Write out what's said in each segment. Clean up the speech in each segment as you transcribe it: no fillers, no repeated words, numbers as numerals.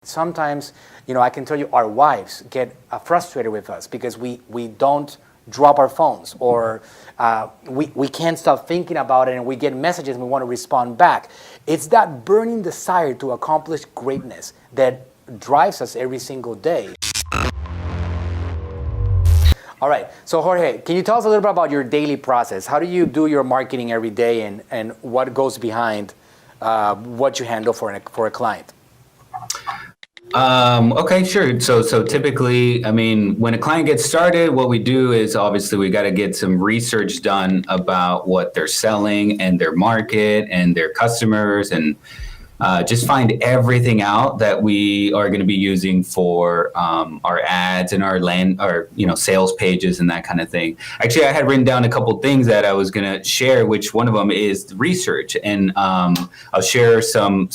Sometimes, I can tell you our wives get frustrated with us because we don't drop our phones, or we can't stop thinking about it, and we get messages and we want to respond back. It's that burning desire to accomplish greatness that drives us every single day. All right, so Jorge, can you tell us a little bit about your daily process? How do you do your marketing every day, and what goes behind what you handle for a client? Okay, sure. So typically, when a client gets started, what we do is obviously we got to get some research done about what they're selling and their market and their customers, and just find everything out that we are going to be using for our ads and our sales pages and that kind of thing. Actually, I had written down a couple things that I was going to share, which one of them is research, and I'll share some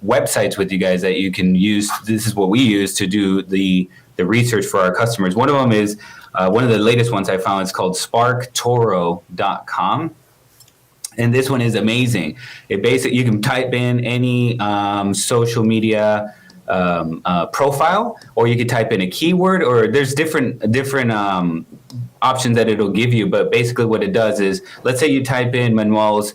websites with you guys that you can use. This is what we use to do the research for our customers. One of them is one of the latest ones I found. It's called 𝗟𝗘𝗥𝗡.com. And this one is amazing. It basically, you can type in any social media profile, or you could type in a keyword, or there's different options that it'll give you. But basically what it does is, let's say you type in Manuel's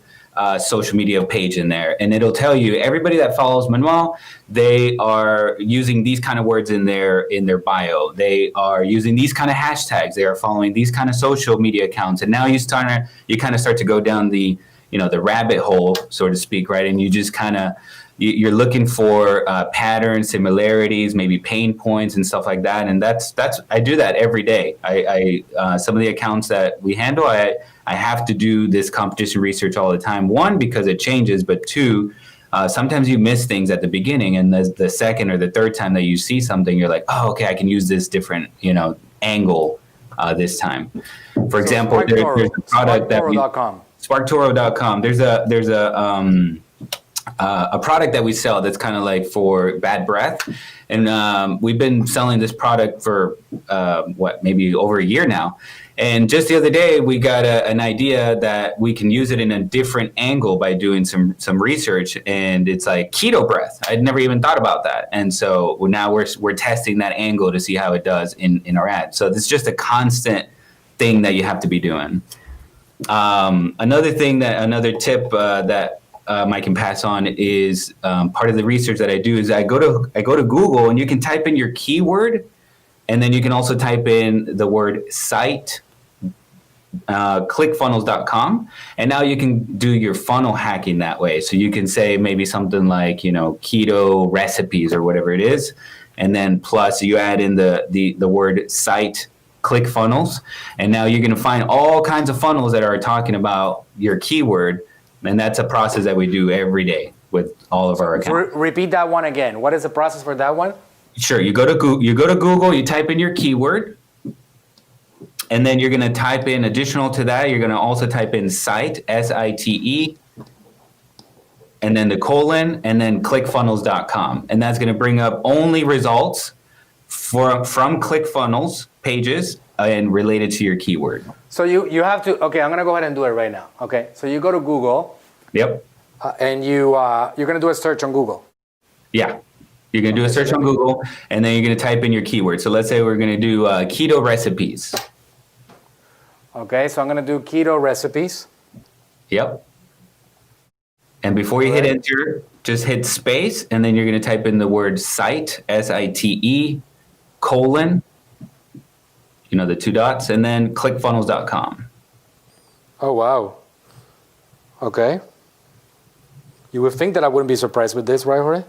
social media page in there, and it'll tell you everybody that follows Manuel, they are using these kind of words in their bio. They are using these kind of hashtags. They are following these kind of social media accounts. And now you kind of start to go down the rabbit hole, so to speak, right? And you just you're looking for patterns, similarities, maybe pain points and stuff like that. And that's I do that every day. I some of the accounts that we handle, I have to do this competition research all the time. One, because it changes, but two, sometimes you miss things at the beginning, and the second or the third time that you see something, you're like, oh, okay, I can use this different angle this time. For example, there's a product that 𝗟𝗘𝗥𝗡.com. There's a product that we sell that's kind of like for bad breath, and we've been selling this product for maybe over a year now. And just the other day, we got an idea that we can use it in a different angle by doing some research, and it's like keto breath. I'd never even thought about that, and so now we're testing that angle to see how it does in our ad. So it's just a constant thing that you have to be doing. Another tip that I can pass on is part of the research that I do is I go to Google, and you can type in your keyword, and then you can also type in the word site, 𝗟𝗘𝗥𝗡.com, and now you can do your funnel hacking that way. So you can say maybe something like keto recipes or whatever it is, and then plus you add in the word site ClickFunnels, and now you're going to find all kinds of funnels that are talking about your keyword. And that's a process that we do every day with all of our accounts. Repeat that one again. What is the process for that one? Sure. You go to Google, you type in your keyword, and then you're going to type in additional to that. You're going to also type in site, SITE, and then the colon, and then ClickFunnels.com. And that's going to bring up only results from ClickFunnels pages and related to your keyword. So you have to, okay, I'm going to go ahead and do it right now. Okay, so you go to Google. Yep. And you're going to do a search on Google. Yeah. You're going to do a search on Google, and then you're going to type in your keyword. So let's say we're going to do keto recipes. Okay, so I'm going to do keto recipes. Yep. And before you hit enter, just hit space, and then you're going to type in the word site, SITE, colon, the two dots, and then ClickFunnels.com. Oh, wow. Okay. You would think that I wouldn't be surprised with this, right, Jorge?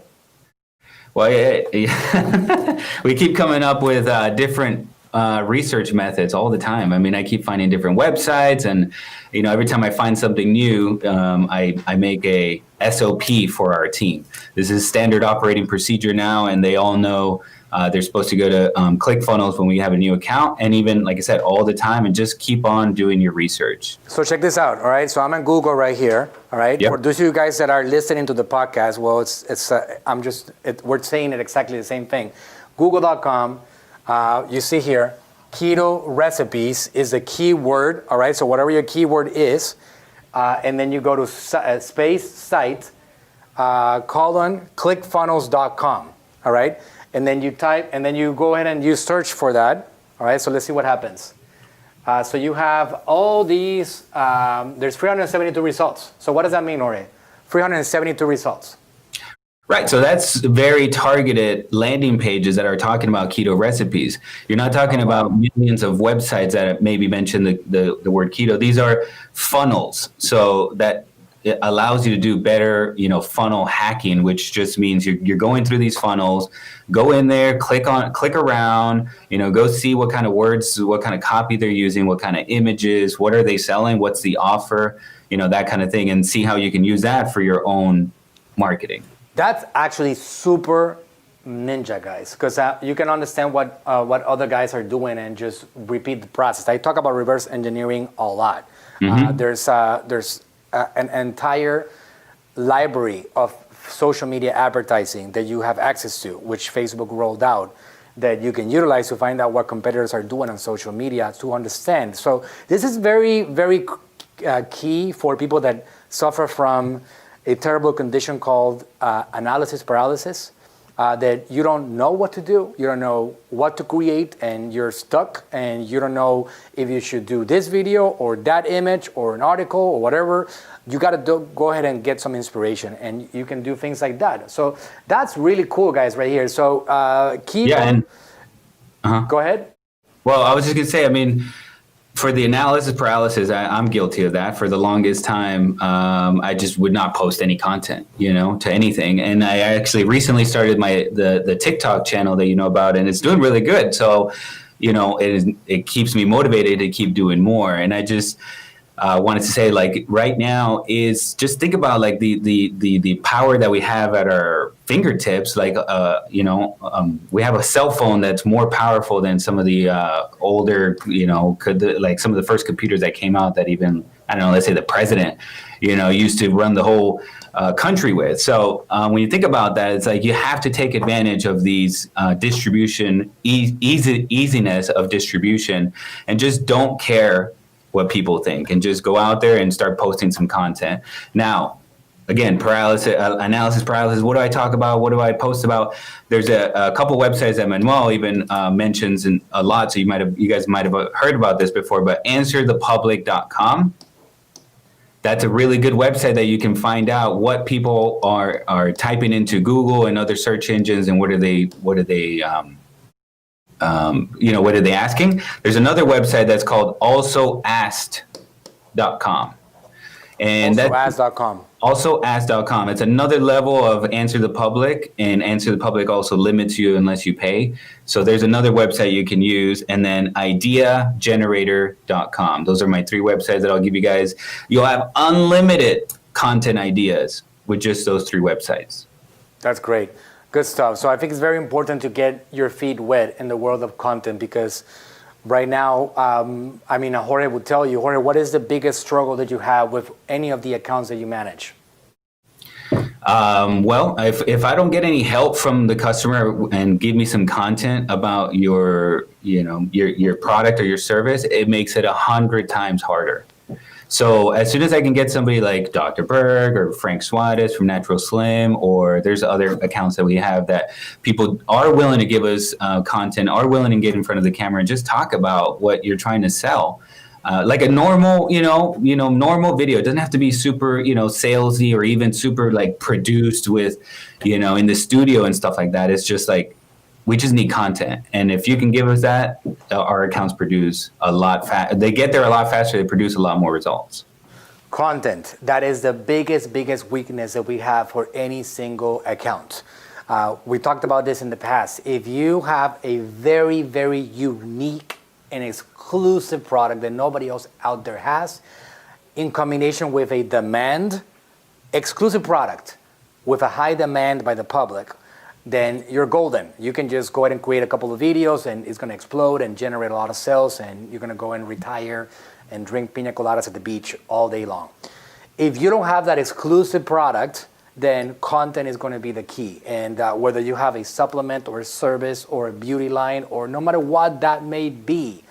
Well, yeah. We keep coming up with different research methods all the time. I keep finding different websites, and every time I find something new, I make a SOP for our team. This is standard operating procedure now, and they all know they're supposed to go to ClickFunnels when we have a new account, and even, like I said, all the time, and just keep on doing your research. So check this out, all right? So I'm on Google right here, all right? Yep. For those of you guys that are listening to the podcast, well, we're saying it exactly the same thing. Google.com, you see here, keto recipes is the keyword, all right? So whatever your keyword is, and then you go to space site, colon, ClickFunnels.com. all right? And then you type, and then you go ahead and you search for that, all right? So let's see what happens. So you have all these, there's 372 results. So what does that mean, Jorge? 372 results. Right, so that's very targeted landing pages that are talking about keto recipes. You're not talking about millions of websites that maybe mention the word keto. These are funnels, so that it allows you to do better, funnel hacking, which just means you're going through these funnels, go in there, click around, go see what kind of words, what kind of copy they're using, what kind of images, what are they selling, what's the offer, that kind of thing, and see how you can use that for your own marketing. That's actually super ninja, guys, because you can understand what other guys are doing and just repeat the process. I talk about reverse engineering a lot. Mm-hmm. There's an entire library of social media advertising that you have access to, which Facebook rolled out, that you can utilize to find out what competitors are doing on social media to understand. So this is very, very key for people that suffer from a terrible condition called analysis paralysis, that you don't know what to do, you don't know what to create, and you're stuck, and you don't know if you should do this video or that image or an article or whatever. You got to go ahead and get some inspiration, and you can do things like that. So that's really cool, guys, right here. So go ahead. Well, I was just gonna say, for the analysis paralysis, I'm guilty of that. For the longest time, I just would not post any content, to anything. And I actually recently started the TikTok channel that you know about, and it's doing really good. So, it keeps me motivated to keep doing more. And I just wanted to say, right now is just think about the power that we have at our fingertips. We have a cell phone that's more powerful than some of the older, some of the first computers that came out that even, let's say the president, used to run the whole country with. So when you think about that, it's you have to take advantage of these distribution, easiness of distribution, and just don't care what people think, and just go out there and start posting some content. Now, again, analysis paralysis. What do I talk about? What do I post about? There's a couple websites that Manuel even mentions a lot. So you guys might have heard about this before, but 𝗟𝗘𝗥𝗡.com. That's a really good website that you can find out what people are typing into Google and other search engines, and what are they asking? There's another website that's called alsoasked.com. And alsoasked.com. alsoasked.com. It's another level of Answer the Public, and Answer the Public also limits you unless you pay. So there's another website you can use, and then ideagenerator.com. Those are my 3 websites that I'll give you guys. You'll have unlimited content ideas with just those 3 websites. That's great. Good stuff. So I think it's very important to get your feet wet in the world of content, because right now, Jorge would tell you, Jorge, what is the biggest struggle that you have with any of the accounts that you manage? Well, if I don't get any help from the customer and give me some content about your product or your service, it makes it 100 times harder. So as soon as I can get somebody like Dr. Berg or Frank Suarez from Natural Slim, or there's other accounts that we have that people are willing to give us content, are willing to get in front of the camera and just talk about what you're trying to sell. Like a normal, normal video. It doesn't have to be super, salesy, or even super produced with, in the studio and stuff like that. It's just we just need content. And if you can give us that, our accounts produce a lot they get there a lot faster, they produce a lot more results. Content, that is the biggest weakness that we have for any single account. We talked about this in the past. If you have a very, very unique and exclusive product that nobody else out there has, in combination with a exclusive product with a high demand by the public, then you're golden. You can just go ahead and create a couple of videos, and it's going to explode and generate a lot of sales, and you're going to go and retire and drink pina coladas at the beach all day long. If you don't have that exclusive product, then content is going to be the key. And whether you have a supplement or a service or a beauty line, or no matter what that may be,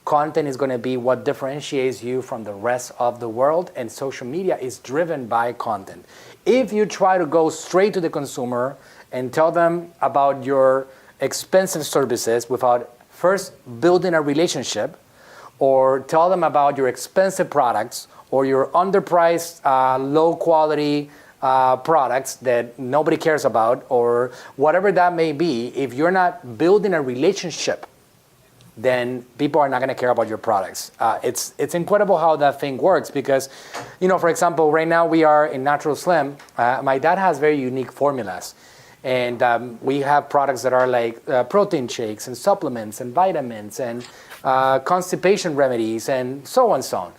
content is going to be what differentiates you from the rest of the world, and social media is driven by content. If you try to go straight to the consumer and tell them about your expensive services without first building a relationship, or tell them about your expensive products or your underpriced, low quality products that nobody cares about, or whatever that may be, if you're not building a relationship, then people are not going to care about your products. It's incredible how that thing works because, for example, right now we are in Natural Slim. My dad has very unique formulas. And we have products that are like protein shakes and supplements and vitamins and constipation remedies and so on and so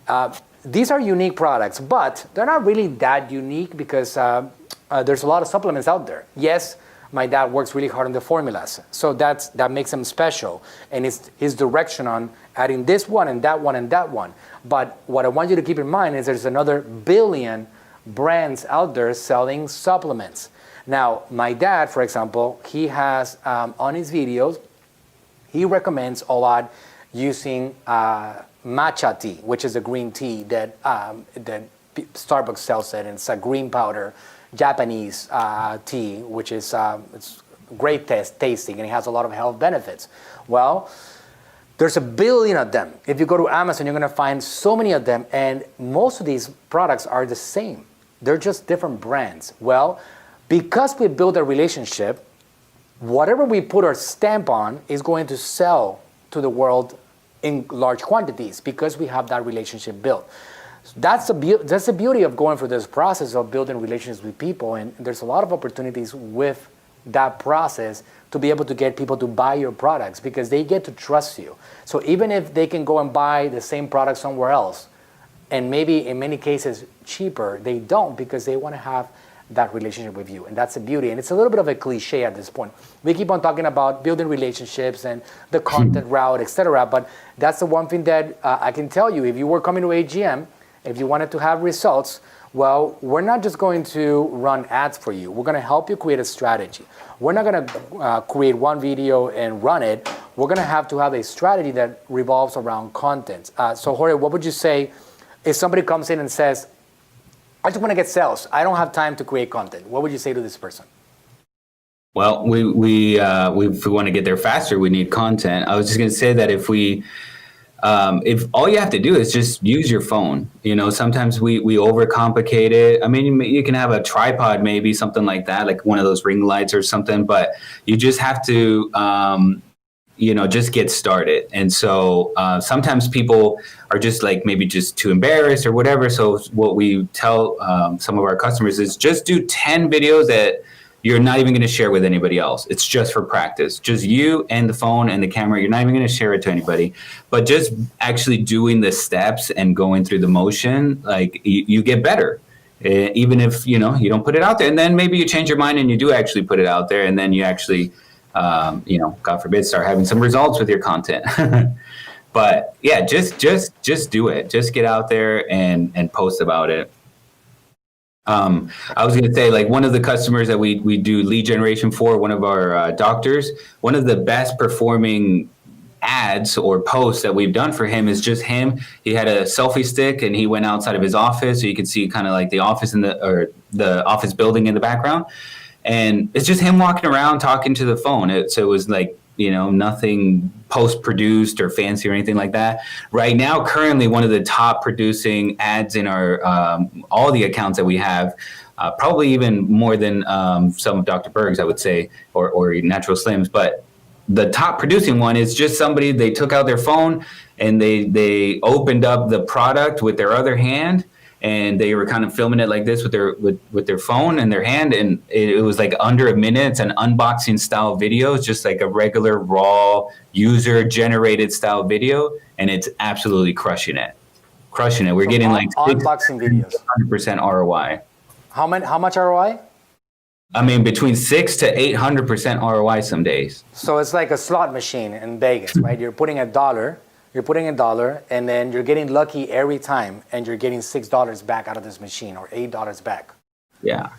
on. These are unique products, but they're not really that unique because there's a lot of supplements out there. Yes, my dad works really hard on the formulas, so that makes him special, and it's his direction on adding this one and that one and that one. But what I want you to keep in mind is there's another billion brands out there selling supplements. Now, my dad, for example, he has on his videos, he recommends a lot using matcha tea, which is a green tea that Starbucks sells it, and it's a green powder Japanese tea, which is it's great tasting, and it has a lot of health benefits. Well, there's a billion of them. If you go to Amazon, you're going to find so many of them, and most of these products are the same. They're just different brands. Well, because we build a relationship, whatever we put our stamp on is going to sell to the world in large quantities because we have that relationship built. That's the beauty of going through this process of building relationships with people, and there's a lot of opportunities with that process to be able to get people to buy your products because they get to trust you. So even if they can go and buy the same product somewhere else, and maybe in many cases cheaper, they don't because they want to have that relationship with you, and that's the beauty. And it's a little bit of a cliche at this point. We keep on talking about building relationships and the content route, etc. But that's the one thing that I can tell you. If you were coming to AGM, if you wanted to have results, well, we're not just going to run ads for you. We're going to help you create a strategy. We're not going to create one video and run it. We're going to have a strategy that revolves around content. So Jorge, what would you say if somebody comes in and says, I just want to get sales, I don't have time to create content? What would you say to this person? Well, if we want to get there faster, we need content. I was just going to say that if all you have to do is just use your phone, sometimes we overcomplicate it. I mean, you can have a tripod, maybe something like that, like one of those ring lights or something, but you just have to, just get started. And so sometimes people are just like maybe just too embarrassed or whatever. So what we tell some of our customers is just do 10 videos that you're not even going to share with anybody else. It's just for practice. Just you and the phone and the camera. You're not even going to share it to anybody. But just actually doing the steps and going through the motion, like you get better. Even if, you don't put it out there. And then maybe you change your mind and you do actually put it out there. And then you actually, God forbid, start having some results with your content. But yeah, just do it. Just get out there and post about it. I was going to say, like, one of the customers that we do lead generation for, one of our doctors, one of the best performing ads or posts that we've done for him is just him. He had a selfie stick and he went outside of his office, so you could see kind of like the office the office building in the background. And it's just him walking around talking to the phone. So it was like, nothing post-produced or fancy or anything like that. Right now, currently, one of the top producing ads in our all the accounts that we have, probably even more than some of Dr. Berg's, I would say, or Natural Slims. But the top producing one is just somebody, they took out their phone and they opened up the product with their other hand, and they were kind of filming it like this with their phone in their hand, and it was like under a minute. It's an unboxing style video. It's just like a regular raw user generated style video, and it's absolutely crushing it. We're getting like unboxing videos, 100% ROI. How much ROI? I mean, between 600 to 800% ROI some days. So it's like a slot machine in Vegas, right? You're putting $1, and then you're getting lucky every time, and you're getting $6 back out of this machine, or $8 back. Yeah.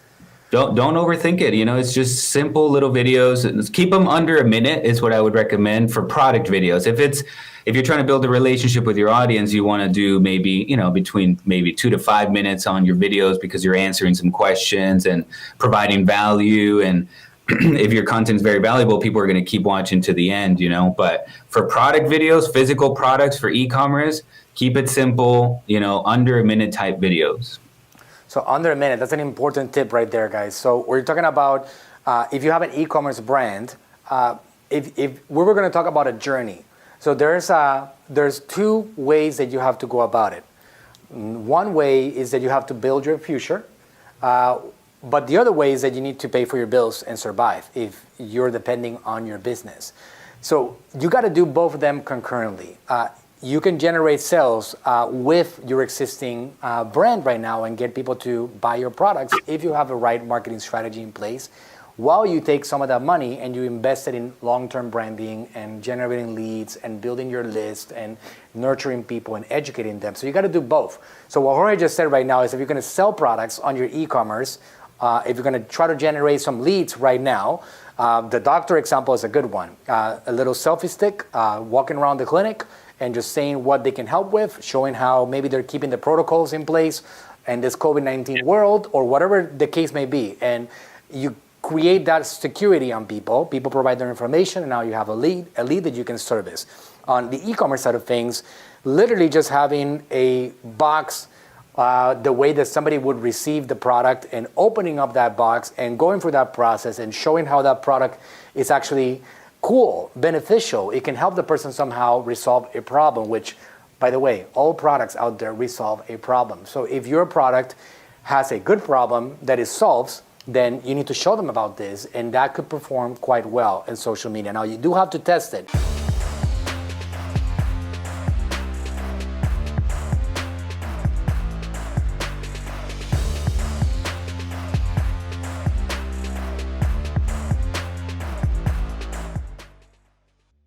Don't overthink it. It's just simple little videos. Keep them under a minute is what I would recommend for product videos. If you're trying to build a relationship with your audience, you want to do maybe, between maybe 2 to 5 minutes on your videos because you're answering some questions and providing value. And if your content's very valuable, people are going to keep watching to the end, you know. But for product videos, physical products for e-commerce, keep it simple, you know, under a minute type videos. So under a minute, that's an important tip right there, guys. So we're talking about if you have an e-commerce brand, if we were going to talk about a journey. So there's two ways that you have to go about it. One way is that you have to build your future, but the other way is that you need to pay for your bills and survive if you're depending on your business. So you got to do both of them concurrently. You can generate sales with your existing brand right now and get people to buy your products if you have a right marketing strategy in place, while you take some of that money and you invest it in long-term branding and generating leads and building your list and nurturing people and educating them. So you got to do both. So what Jorge just said right now is if you're going to sell products on your e-commerce, if you're going to try to generate some leads right now, the doctor example is a good one. A little selfie stick, walking around the clinic and just saying what they can help with, showing how maybe they're keeping the protocols in place in this COVID-19 world, or whatever the case may be. And you create that security on people. People provide their information, and now you have a lead that you can service. On the e-commerce side of things, literally just having a box, the way that somebody would receive the product, and opening up that box and going through that process and showing how that product is actually cool, beneficial. It can help the person somehow resolve a problem, which, by the way, all products out there resolve a problem. So if your product has a good problem that it solves, then you need to show them about this, and that could perform quite well in social media. Now, you do have to test it.